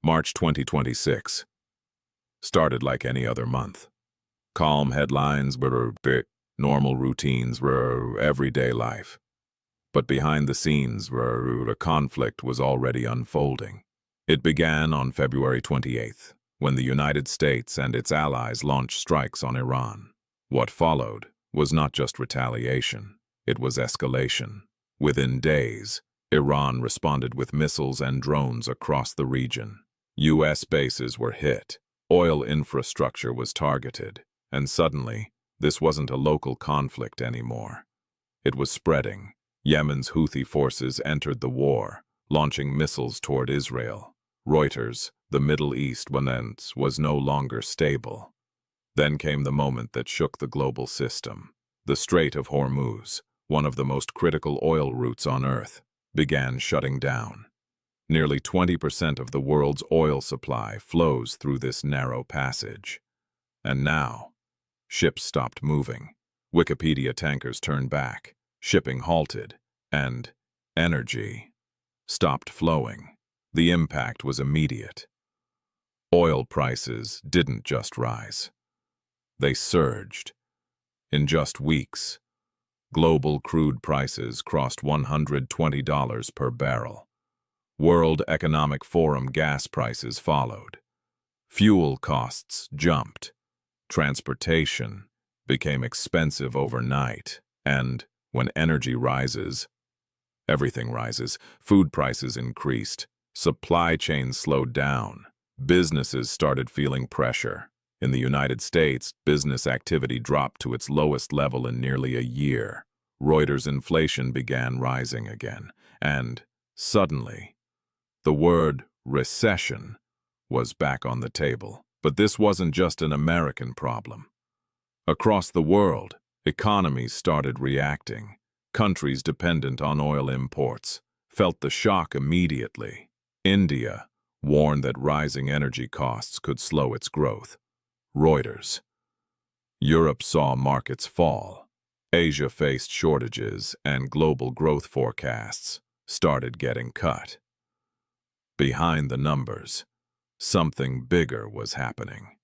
March 2026. Started like any other month. Calm headlines were normal routines were everyday life. But behind the scenes where a conflict was already unfolding. It began on February 28th, when the United States and its allies launched strikes on Iran. What followed was not just retaliation, it was escalation. Within days, Iran responded with missiles and drones across the region. U.S. bases were hit, oil infrastructure was targeted, and suddenly, this wasn't a local conflict anymore. It was spreading. Yemen's Houthi forces entered the war, launching missiles toward Israel. Reuters, the Middle East was no longer stable. Then came the moment that shook the global system. The Strait of Hormuz, one of the most critical oil routes on Earth, began shutting down. Nearly 20% of the world's oil supply flows through this narrow passage. And now, ships stopped moving. Wikipedia tankers turned back, shipping halted, and energy stopped flowing. The impact was immediate. Oil prices didn't just rise. They surged. In just weeks, global crude prices crossed $120 per barrel. World Economic Forum gas prices followed. Fuel costs jumped. Transportation became expensive overnight. And when energy rises, everything rises. Food prices increased. Supply chains slowed down. Businesses started feeling pressure. In the United States, business activity dropped to its lowest level in nearly a year. Reuters' inflation began rising again. And suddenly, the word recession was back on the table. But this wasn't just an American problem. Across the world, economies started reacting. Countries dependent on oil imports felt the shock immediately. India warned that rising energy costs could slow its growth. Reuters. Europe saw markets fall. Asia faced shortages, and global growth forecasts started getting cut. Behind the numbers, something bigger was happening.